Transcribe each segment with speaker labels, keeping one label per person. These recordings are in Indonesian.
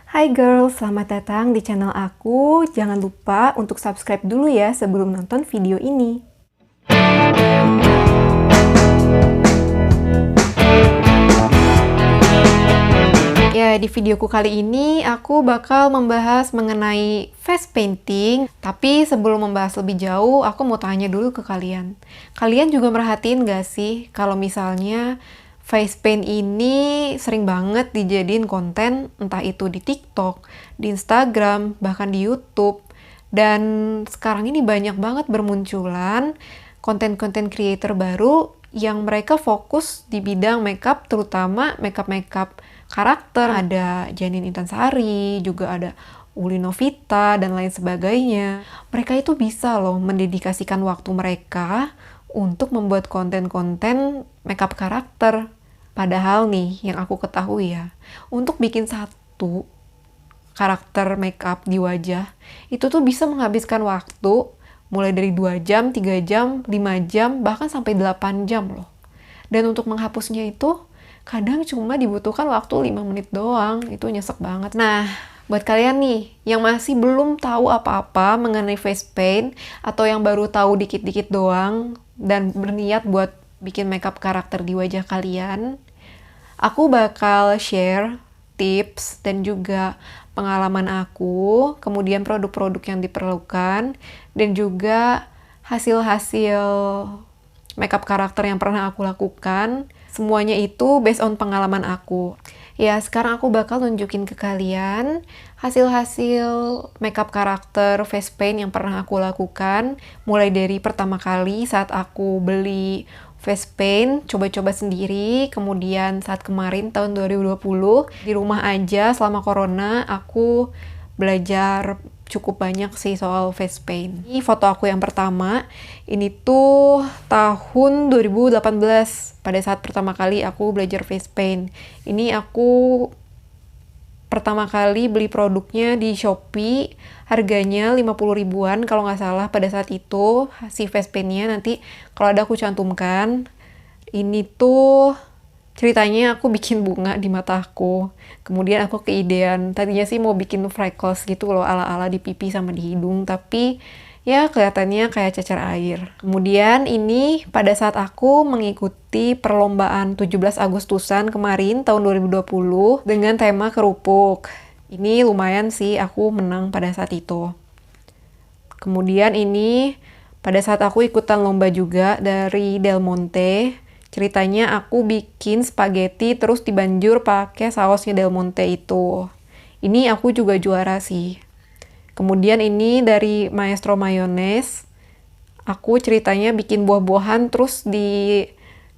Speaker 1: Hai girls, selamat datang di channel aku. Jangan lupa untuk subscribe dulu ya sebelum nonton video ini. Ya, di videoku kali ini aku bakal membahas mengenai face painting. Tapi sebelum membahas lebih jauh, aku mau tanya dulu ke kalian. Kalian juga merhatiin gak sih kalau misalnya face paint ini sering banget dijadiin konten, entah itu di TikTok, di Instagram, bahkan di YouTube. Dan sekarang ini banyak banget bermunculan konten-konten creator baru yang mereka fokus di bidang makeup, terutama makeup karakter. Ada Janine Intansari, juga ada Uli Novita, dan lain sebagainya. Mereka itu bisa loh mendedikasikan waktu mereka untuk membuat konten-konten makeup karakter. Padahal nih, yang aku ketahui ya, untuk bikin satu karakter makeup di wajah, itu tuh bisa menghabiskan waktu mulai dari 2 jam, 3 jam, 5 jam, bahkan sampai 8 jam loh. Dan untuk menghapusnya itu, kadang cuma dibutuhkan waktu 5 menit doang. Itu nyesek banget. Nah, buat kalian nih, yang masih belum tahu apa-apa mengenai face paint, atau yang baru tahu dikit-dikit doang, dan berniat buat bikin makeup karakter di wajah kalian, aku bakal share tips dan juga pengalaman aku, kemudian produk-produk yang diperlukan, dan juga hasil-hasil makeup karakter yang pernah aku lakukan. Semuanya itu based on pengalaman aku. Ya, sekarang aku bakal nunjukin ke kalian hasil-hasil makeup karakter face paint yang pernah aku lakukan. Mulai dari pertama kali saat aku beli face paint, coba-coba sendiri. Kemudian saat kemarin tahun 2020, di rumah aja selama corona, aku belajar cukup banyak sih soal face paint. Ini foto aku yang pertama. Ini tuh tahun 2018, pada saat pertama kali aku belajar face paint. Ini aku pertama kali beli produknya di Shopee, harganya 50 ribuan kalau nggak salah pada saat itu, si face paintnya. Nanti kalau ada aku cantumkan. Ini tuh ceritanya aku bikin bunga di mataku. Kemudian aku keidean, tadinya sih mau bikin freckles gitu loh, ala-ala di pipi sama di hidung, tapi ya kelihatannya kayak cecer air. Kemudian ini pada saat aku mengikuti perlombaan 17 Agustusan kemarin tahun 2020 dengan tema kerupuk. Ini lumayan sih aku menang pada saat itu. Kemudian ini pada saat aku ikutan lomba juga dari Del Monte. Ceritanya aku bikin spaghetti terus dibanjur pakai sausnya Del Monte itu. Ini aku juga juara sih. Kemudian ini dari Maestro Mayonnaise. Aku ceritanya bikin buah-buahan terus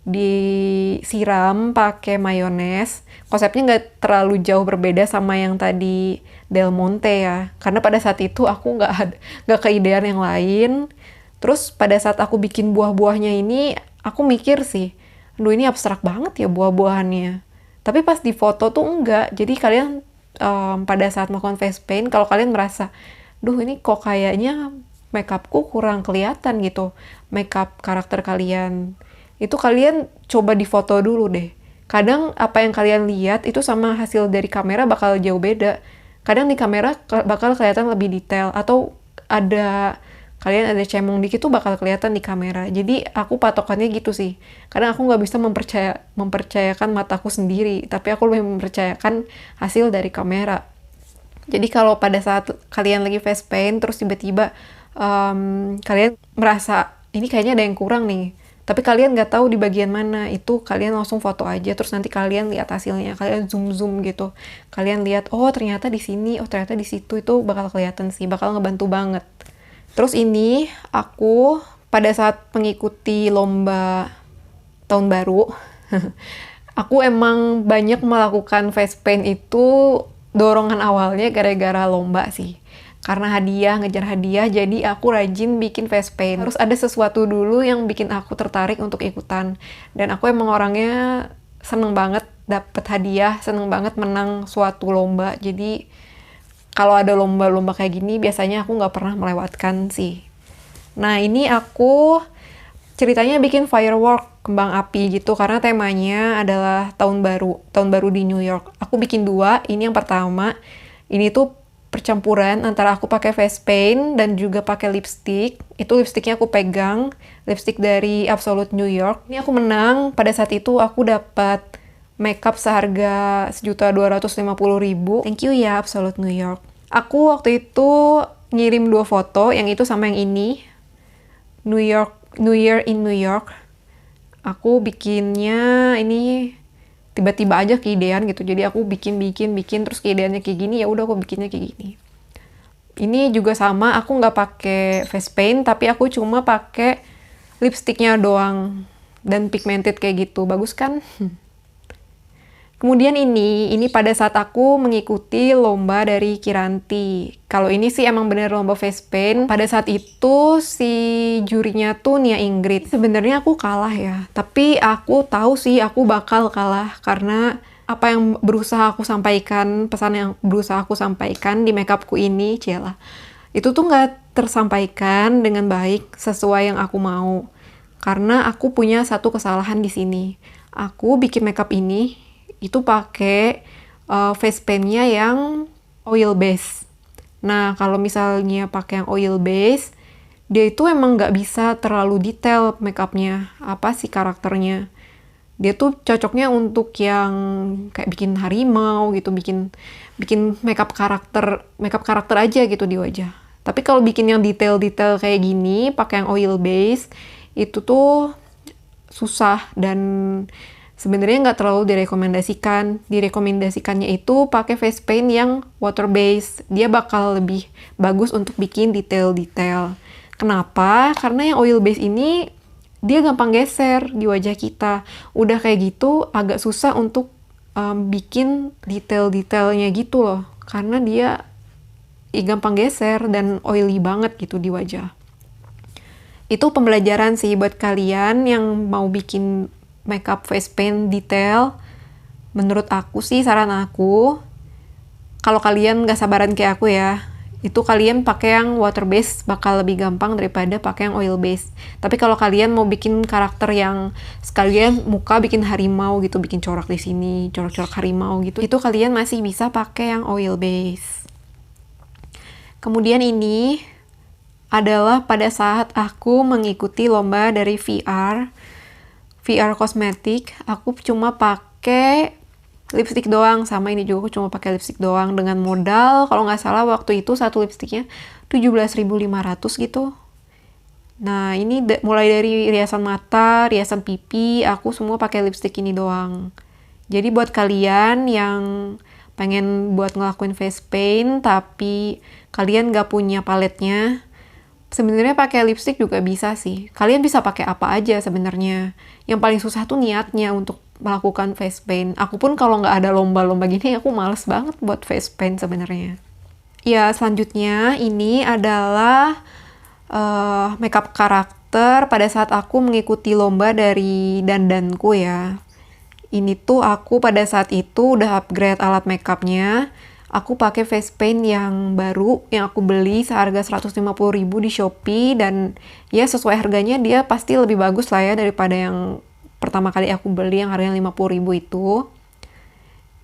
Speaker 1: disiram pakai mayones. Konsepnya nggak terlalu jauh berbeda sama yang tadi Del Monte ya. Karena pada saat itu aku nggak keidean yang lain. Terus pada saat aku bikin buah-buahnya ini, aku mikir sih, aduh ini abstrak banget ya buah-buahannya. Tapi pas di foto tuh enggak. Jadi kalian pada saat melakukan face paint, kalau kalian merasa, duh ini kok kayaknya makeupku kurang kelihatan gitu, makeup karakter kalian, itu kalian coba di foto dulu deh. Kadang apa yang kalian lihat itu sama hasil dari kamera bakal jauh beda. Kadang di kamera bakal kelihatan lebih detail, atau kalian ada cemong dikit tuh bakal kelihatan di kamera. Jadi aku patokannya gitu sih. Kadang aku nggak bisa mempercayakan mataku sendiri, tapi aku lebih mempercayakan hasil dari kamera. Jadi kalau pada saat kalian lagi face paint, terus tiba-tiba kalian merasa ini kayaknya ada yang kurang nih, tapi kalian nggak tahu di bagian mana, itu kalian langsung foto aja, terus nanti kalian lihat hasilnya, kalian zoom gitu, kalian lihat, oh ternyata di sini, oh ternyata di situ, itu bakal kelihatan sih, bakal ngebantu banget. Terus ini aku pada saat mengikuti lomba tahun baru, aku emang banyak melakukan face paint itu, dorongan awalnya gara-gara lomba sih. Karena hadiah, ngejar hadiah, jadi aku rajin bikin face paint. Harus ada sesuatu dulu yang bikin aku tertarik untuk ikutan. Dan aku emang orangnya seneng banget dapet hadiah, seneng banget menang suatu lomba. Jadi kalau ada lomba-lomba kayak gini, biasanya aku nggak pernah melewatkan sih. Nah, ini aku ceritanya bikin firework, kembang api gitu, karena temanya adalah tahun baru di New York. Aku bikin 2, ini yang pertama. Ini tuh percampuran antara aku pakai face paint dan juga pakai lipstick. Itu lipsticknya aku pegang, lipstick dari Absolute New York. Ini aku menang, pada saat itu aku dapat makeup seharga 1.250.000. Thank you ya Absolute New York. Aku waktu itu ngirim 2 foto, yang itu sama yang ini. New Year in New York. Aku bikinnya ini tiba-tiba aja keidean gitu, jadi aku bikin terus keideannya kayak gini, ya udah aku bikinnya kayak gini. Ini juga sama, aku nggak pakai face paint tapi aku cuma pakai lipsticknya doang dan pigmented kayak gitu, bagus kan? Kemudian ini pada saat aku mengikuti lomba dari Kiranti. Kalau ini sih emang bener lomba face paint. Pada saat itu si jurinya tuh Nia Ingrid. Sebenarnya aku kalah ya, tapi aku tahu sih aku bakal kalah karena apa yang berusaha aku sampaikan, pesan yang berusaha aku sampaikan di makeupku ini, cialah, itu tuh nggak tersampaikan dengan baik sesuai yang aku mau. Karena aku punya satu kesalahan di sini. Aku bikin makeup ini itu pakai face paint-nya yang oil base. Nah, kalau misalnya pakai yang oil base, dia itu emang nggak bisa terlalu detail makeupnya, apa sih karakternya. Dia tuh cocoknya untuk yang kayak bikin harimau gitu, bikin makeup karakter aja gitu di wajah. Tapi kalau bikin yang detail-detail kayak gini, pakai yang oil base, itu tuh susah dan sebenarnya nggak terlalu direkomendasikan. Direkomendasikannya itu pakai face paint yang water base. Dia bakal lebih bagus untuk bikin detail-detail. Kenapa? Karena yang oil base ini dia gampang geser di wajah kita. Udah kayak gitu agak susah untuk bikin detail-detailnya gitu loh. Karena dia gampang geser dan oily banget gitu di wajah. Itu pembelajaran sih buat kalian yang mau bikin makeup face paint detail. Menurut aku sih, saran aku, kalau kalian nggak sabaran kayak aku ya, itu kalian pakai yang water base bakal lebih gampang daripada pakai yang oil base. Tapi kalau kalian mau bikin karakter yang sekalian muka bikin harimau gitu, bikin corak di sini, corak-corak harimau gitu, itu kalian masih bisa pakai yang oil base. Kemudian ini adalah pada saat aku mengikuti lomba dari VR kosmetik. Aku cuma pakai lipstick doang, sama ini juga aku cuma pakai lipstick doang dengan modal, kalau nggak salah waktu itu satu lipsticknya 17.500 gitu. Nah, ini mulai dari riasan mata, riasan pipi, aku semua pakai lipstick ini doang. Jadi buat kalian yang pengen buat ngelakuin face paint tapi kalian nggak punya paletnya, sebenarnya pakai lipstick juga bisa sih. Kalian bisa pakai apa aja sebenarnya. Yang paling susah tuh niatnya untuk melakukan face paint. Aku pun kalau nggak ada lomba-lomba gini, aku males banget buat face paint sebenarnya. Ya, selanjutnya ini adalah makeup karakter pada saat aku mengikuti lomba dari dandanku ya. Ini tuh aku pada saat itu udah upgrade alat makeupnya. Aku pakai face paint yang baru yang aku beli seharga 150.000 di Shopee, dan ya sesuai harganya dia pasti lebih bagus lah ya daripada yang pertama kali aku beli yang harganya 50.000 itu.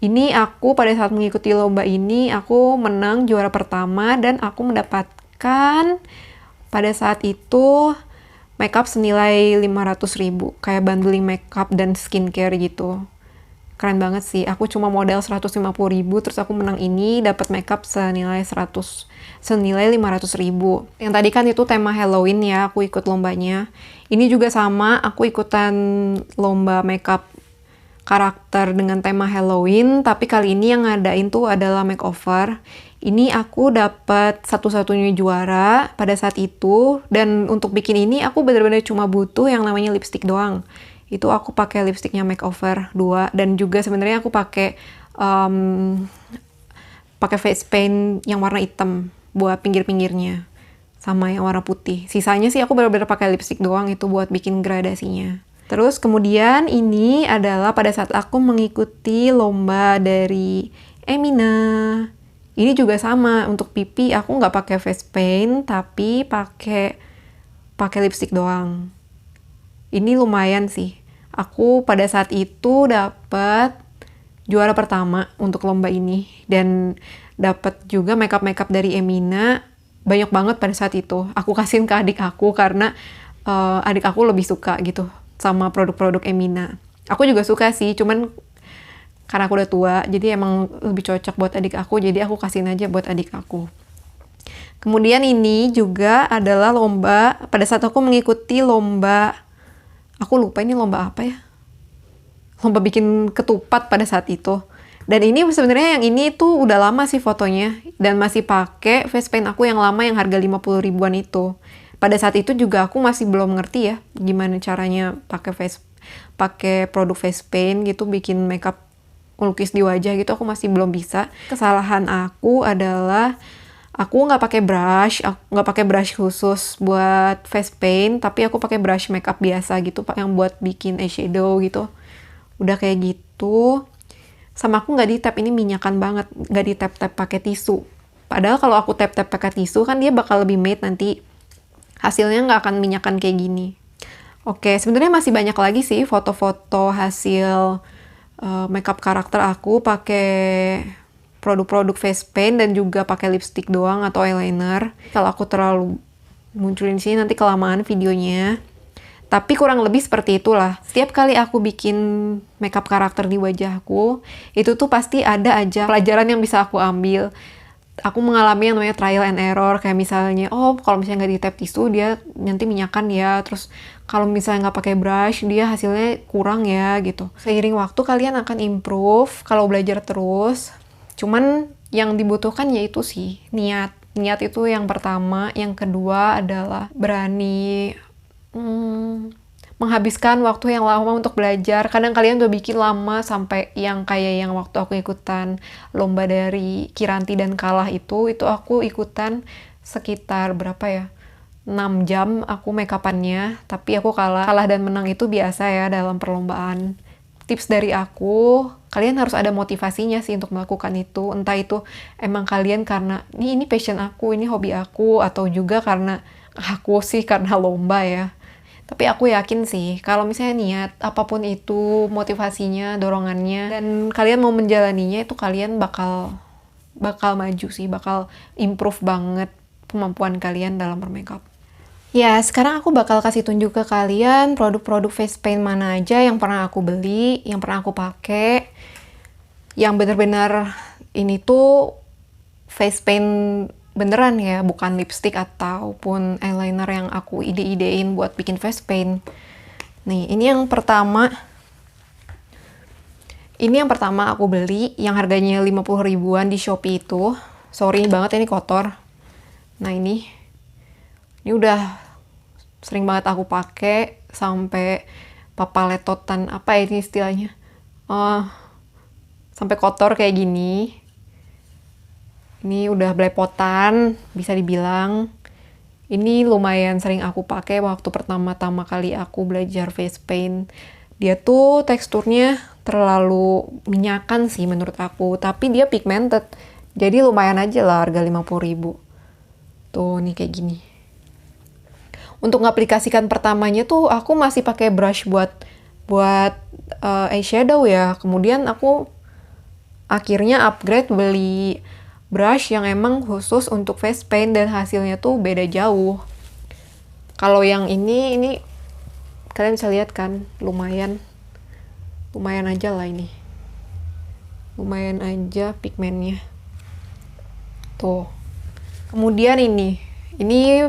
Speaker 1: Ini aku pada saat mengikuti lomba ini aku menang juara pertama dan aku mendapatkan pada saat itu makeup senilai 500.000, kayak bundling makeup dan skincare gitu. Keren banget sih, aku cuma modal 150.000 terus aku menang ini, dapat makeup senilai 500.000. Yang tadi kan itu tema Halloween ya, aku ikut lombanya. Ini juga sama, aku ikutan lomba makeup karakter dengan tema Halloween, tapi kali ini yang ngadain tuh adalah makeover. Ini aku dapat satu-satunya juara pada saat itu, dan untuk bikin ini aku benar-benar cuma butuh yang namanya lipstick doang. Itu aku pakai lipstiknya makeover 2, dan juga sebenarnya aku pakai face paint yang warna hitam buat pinggir-pinggirnya sama yang warna putih. Sisanya sih aku benar-benar pakai lipstick doang itu buat bikin gradasinya. Terus kemudian ini adalah pada saat aku mengikuti lomba dari Emina. Ini juga sama, untuk pipi aku nggak pakai face paint tapi pakai lipstick doang. Ini lumayan sih. Aku pada saat itu dapat juara pertama untuk lomba ini. Dan dapat juga makeup dari Emina, banyak banget pada saat itu. Aku kasihin ke adik aku karena adik aku lebih suka gitu sama produk-produk Emina. Aku juga suka sih, cuman karena aku udah tua, jadi emang lebih cocok buat adik aku, jadi aku kasihin aja buat adik aku. Kemudian ini juga adalah lomba, pada saat aku mengikuti lomba, aku lupa ini lomba apa ya? Lomba bikin ketupat pada saat itu. Dan ini sebenarnya yang ini tuh udah lama sih fotonya, dan masih pakai face paint aku yang lama yang harga 50 ribuan itu. Pada saat itu juga aku masih belum ngerti ya gimana caranya pakai produk face paint gitu, bikin makeup melukis di wajah gitu, aku masih belum bisa. Kesalahan aku adalah aku nggak pakai brush khusus buat face paint, tapi aku pakai brush makeup biasa gitu, yang buat bikin eyeshadow gitu. Udah kayak gitu. Sama aku nggak di tap, ini minyakan banget, nggak di tap pakai tisu. Padahal kalau aku tap pakai tisu kan dia bakal lebih matte nanti. Hasilnya nggak akan minyakan kayak gini. Oke, sebenarnya masih banyak lagi sih foto-foto hasil makeup karakter aku pakai produk-produk face paint dan juga pakai lipstick doang atau eyeliner. Kalau aku terlalu munculin sini nanti kelamaan videonya. Tapi kurang lebih seperti itulah. Setiap kali aku bikin makeup karakter di wajahku, itu tuh pasti ada aja pelajaran yang bisa aku ambil. Aku mengalami yang namanya trial and error, kayak misalnya, oh kalau misalnya nggak di tap tisu dia nanti minyakan ya, terus kalau misalnya nggak pakai brush dia hasilnya kurang ya gitu. Seiring waktu kalian akan improve kalau belajar terus. Cuman yang dibutuhkan yaitu sih niat. Niat itu yang pertama. Yang kedua adalah berani menghabiskan waktu yang lama untuk belajar. Kadang kalian udah bikin lama sampai yang kayak yang waktu aku ikutan lomba dari Kiranti dan kalah itu aku ikutan sekitar berapa ya? 6 jam aku make-upannya, tapi aku kalah dan menang itu biasa ya dalam perlombaan. Tips dari aku, kalian harus ada motivasinya sih untuk melakukan itu. Entah itu emang kalian karena ini passion aku, ini hobi aku, atau juga karena aku sih karena lomba ya. Tapi aku yakin sih, kalau misalnya niat, apapun itu motivasinya, dorongannya, dan kalian mau menjalaninya, itu kalian bakal maju sih, bakal improve banget kemampuan kalian dalam bermakeup. Ya, sekarang aku bakal kasih tunjuk ke kalian produk-produk face paint mana aja yang pernah aku beli, yang pernah aku pakai, yang bener-bener ini tuh face paint beneran ya, bukan lipstick ataupun eyeliner yang aku ide-idein buat bikin face paint. Nih, ini yang pertama. Ini yang pertama aku beli, yang harganya 50 ribuan di Shopee itu. Sorry banget ini kotor. Nah, ini udah sering banget aku pakai sampai papaletotan, apa ini istilahnya? Sampai kotor kayak gini. Ini udah belepotan, bisa dibilang. Ini lumayan sering aku pakai waktu pertama-tama kali aku belajar face paint. Dia tuh teksturnya terlalu minyakan sih menurut aku, tapi dia pigmented. Jadi lumayan aja lah harga 50 ribu. Tuh, nih kayak gini. Untuk ngaplikasikan pertamanya tuh aku masih pakai brush buat eyeshadow ya. Kemudian aku akhirnya upgrade beli brush yang emang khusus untuk face paint dan hasilnya tuh beda jauh. Kalau yang ini kalian bisa lihat kan, lumayan aja lah ini. Lumayan aja pigmennya. Tuh. Kemudian ini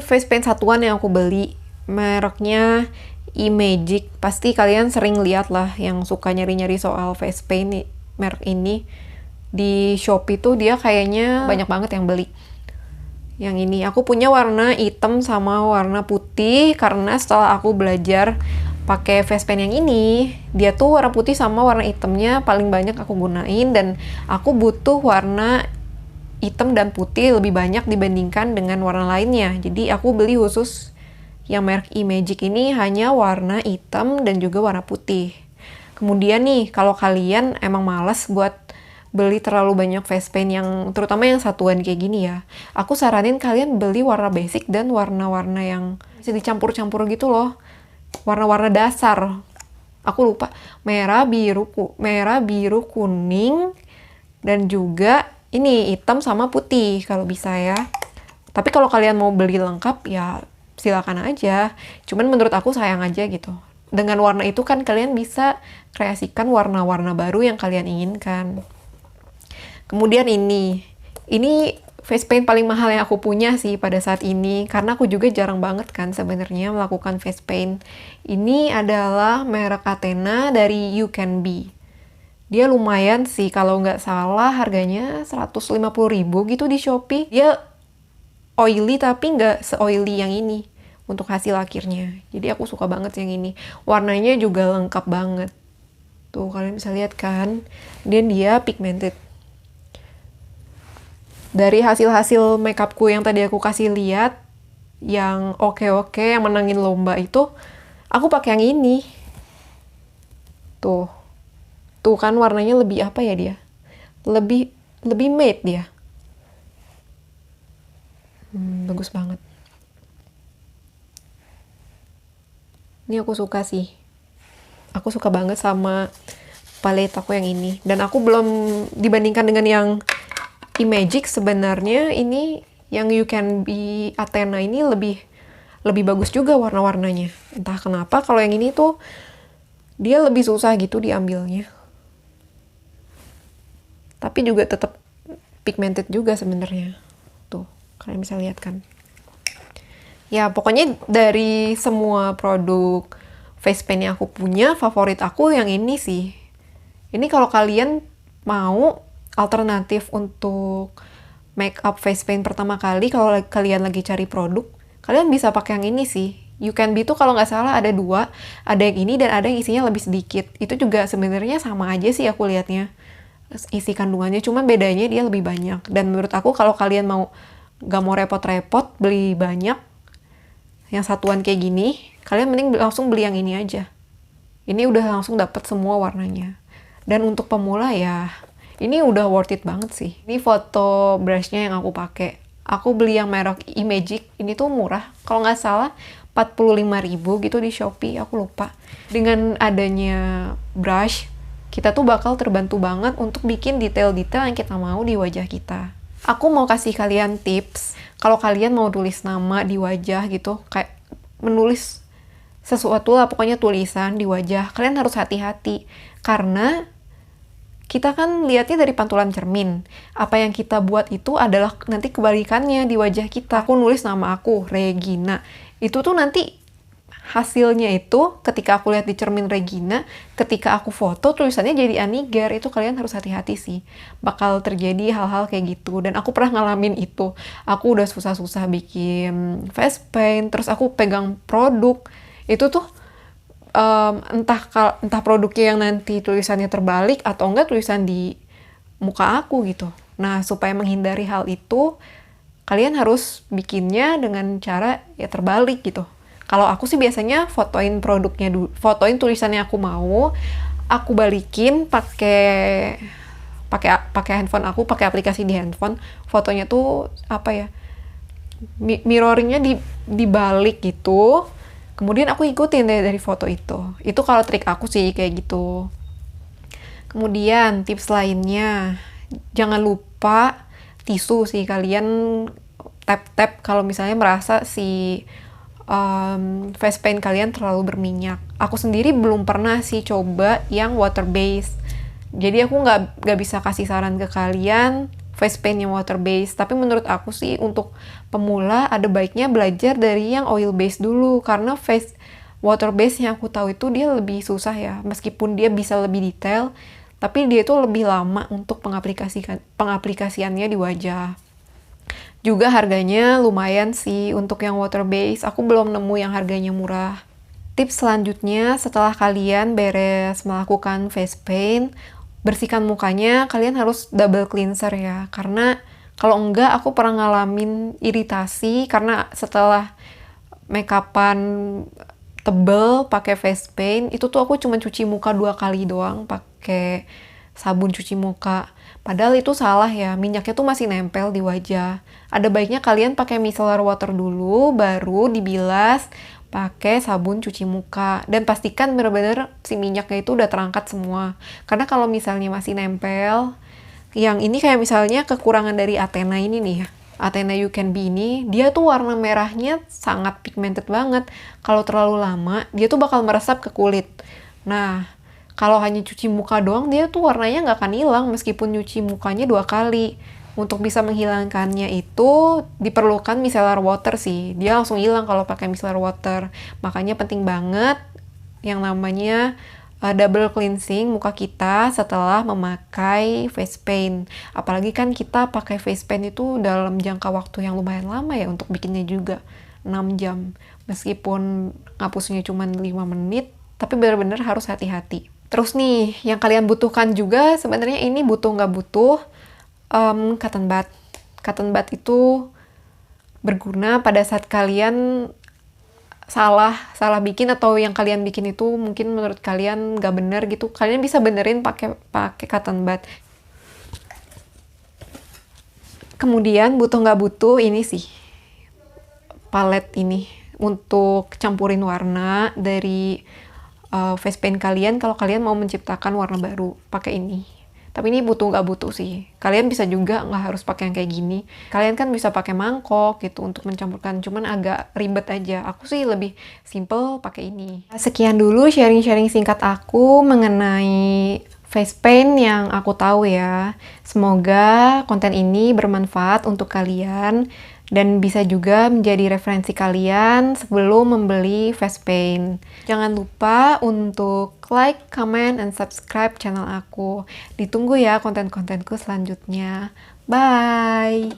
Speaker 1: face paint satuan yang aku beli, mereknya E-Magic. Pasti kalian sering lihat lah yang suka nyari-nyari soal face paint merek ini. Di Shopee tuh dia kayaknya banyak banget yang beli. Yang ini aku punya warna hitam sama warna putih, karena setelah aku belajar pakai face paint yang ini, dia tuh warna putih sama warna hitamnya paling banyak aku gunain, dan aku butuh warna hitam dan putih lebih banyak dibandingkan dengan warna lainnya. Jadi aku beli khusus yang merek E-Magic ini hanya warna hitam dan juga warna putih. Kemudian nih, kalau kalian emang malas buat beli terlalu banyak face paint yang terutama yang satuan kayak gini ya, aku saranin kalian beli warna basic dan warna-warna yang bisa dicampur-campur gitu loh, warna-warna dasar. Aku lupa. Merah, biru, kuning, dan juga ini hitam sama putih kalau bisa ya. Tapi kalau kalian mau beli lengkap ya silakan aja. Cuman menurut aku sayang aja gitu. Dengan warna itu kan kalian bisa kreasikan warna-warna baru yang kalian inginkan. Kemudian ini face paint paling mahal yang aku punya sih pada saat ini, karena aku juga jarang banget kan sebenarnya melakukan face paint. Ini adalah merek Athena dari You Can Be. Dia lumayan sih, kalau nggak salah harganya 150.000 gitu di Shopee. Dia oily tapi nggak se-oily yang ini untuk hasil akhirnya. Jadi aku suka banget yang ini. Warnanya juga lengkap banget. Tuh kalian bisa lihat kan, dan dia pigmented. Dari hasil-hasil makeupku yang tadi aku kasih lihat, yang oke-oke, yang menangin lomba itu, aku pakai yang ini. Tuh. Tuh kan warnanya lebih apa ya dia? Lebih matte dia. Bagus banget. Ini aku suka sih. Aku suka banget sama palette aku yang ini. Dan aku belum dibandingkan dengan yang Imagic, sebenarnya ini yang You Can Be Athena ini lebih bagus juga warna-warnanya. Entah kenapa kalau yang ini tuh dia lebih susah gitu diambilnya. Tapi juga tetap pigmented juga sebenarnya. Tuh, kalian bisa lihat kan. Ya, pokoknya dari semua produk face paint yang aku punya, favorit aku yang ini sih. Ini kalau kalian mau alternatif untuk make up face paint pertama kali, kalau kalian lagi cari produk, kalian bisa pakai yang ini sih. You Can Be tuh kalau nggak salah ada 2, ada yang ini dan ada yang isinya lebih sedikit. Itu juga sebenarnya sama aja sih aku lihatnya, isi kandungannya, cuman bedanya dia lebih banyak. Dan menurut aku kalau kalian nggak mau repot-repot beli banyak, yang satuan kayak gini, kalian mending langsung beli yang ini aja. Ini udah langsung dapet semua warnanya. Dan untuk pemula ya, ini udah worth it banget sih. Ini foto brushnya yang aku pakai. Aku beli yang merek Imagic. Ini tuh murah. Kalau nggak salah 45.000 gitu di Shopee. Aku lupa. Dengan adanya brush, kita tuh bakal terbantu banget untuk bikin detail-detail yang kita mau di wajah kita. Aku mau kasih kalian tips. Kalau kalian mau tulis nama di wajah gitu, kayak menulis sesuatu lah, pokoknya tulisan di wajah, kalian harus hati-hati. Karena kita kan lihatnya dari pantulan cermin. Apa yang kita buat itu adalah nanti kebalikannya di wajah kita. Aku nulis nama aku, Regina. Itu tuh nanti hasilnya itu ketika aku lihat di cermin Regina, ketika aku foto tulisannya jadi Aniger. Itu kalian harus hati-hati sih. Bakal terjadi hal-hal kayak gitu. Dan aku pernah ngalamin itu. Aku udah susah-susah bikin face paint, terus aku pegang produk. Itu tuh entah produknya yang nanti tulisannya terbalik atau enggak tulisan di muka aku gitu. Nah, supaya menghindari hal itu, kalian harus bikinnya dengan cara ya terbalik gitu. Kalau aku sih biasanya fotoin produknya dulu, fotoin tulisannya aku mau, aku balikin pakai handphone aku, pakai aplikasi di handphone. Fotonya tuh apa ya? Mirroringnya dibalik gitu. Kemudian aku ikutin deh dari foto itu. Itu kalau trik aku sih kayak gitu. Kemudian tips lainnya, jangan lupa tisu sih. Kalian tap-tap kalau misalnya merasa si face paint kalian terlalu berminyak. Aku sendiri belum pernah sih coba yang water base. Jadi aku nggak bisa kasih saran ke kalian face paint yang water base. Tapi menurut aku sih untuk pemula ada baiknya belajar dari yang oil base dulu, karena water base yang aku tahu itu dia lebih susah ya, meskipun dia bisa lebih detail, tapi dia itu lebih lama untuk pengaplikasiannya di wajah. Juga harganya lumayan sih untuk yang water base, aku belum nemu yang harganya murah. Tips selanjutnya, setelah kalian beres melakukan face paint, bersihkan mukanya, kalian harus double cleanser ya, karena kalau enggak aku pernah ngalamin iritasi karena setelah makeupan tebel pakai face paint, itu tuh aku cuma cuci muka 2 kali doang pakai sabun cuci muka. Padahal itu salah ya, minyaknya tuh masih nempel di wajah. Ada baiknya kalian pakai micellar water dulu, baru dibilas, pakai sabun cuci muka. Dan pastikan bener-bener si minyaknya itu udah terangkat semua. Karena kalau misalnya masih nempel, yang ini kayak misalnya kekurangan dari Athena ini nih ya. Athena You Can Be ini, dia tuh warna merahnya sangat pigmented banget. Kalau terlalu lama, dia tuh bakal meresap ke kulit. Nah, kalau hanya cuci muka doang, dia tuh warnanya nggak akan hilang meskipun nyuci mukanya 2 kali. Untuk bisa menghilangkannya itu diperlukan micellar water sih. Dia langsung hilang kalau pakai micellar water. Makanya penting banget yang namanya double cleansing muka kita setelah memakai face paint. Apalagi kan kita pakai face paint itu dalam jangka waktu yang lumayan lama ya untuk bikinnya juga. 6 jam. Meskipun ngapusnya cuma 5 menit, tapi benar-benar harus hati-hati. Terus nih, yang kalian butuhkan juga sebenarnya ini butuh nggak butuh cotton bud. Cotton bud itu berguna pada saat kalian salah bikin atau yang kalian bikin itu mungkin menurut kalian nggak bener gitu. Kalian bisa benerin pakai cotton bud. Kemudian butuh nggak butuh ini sih, palet ini untuk campurin warna dari face paint kalian kalau kalian mau menciptakan warna baru pakai ini. Tapi ini butuh nggak butuh sih. Kalian bisa juga nggak harus pakai yang kayak gini. Kalian kan bisa pakai mangkok gitu untuk mencampurkan. Cuman agak ribet aja. Aku sih lebih simple pakai ini. Sekian dulu sharing-sharing singkat aku mengenai face paint yang aku tahu ya. Semoga konten ini bermanfaat untuk kalian dan bisa juga menjadi referensi kalian sebelum membeli face paint. Jangan lupa untuk like, comment, and subscribe channel aku. Ditunggu ya konten-kontenku selanjutnya. Bye!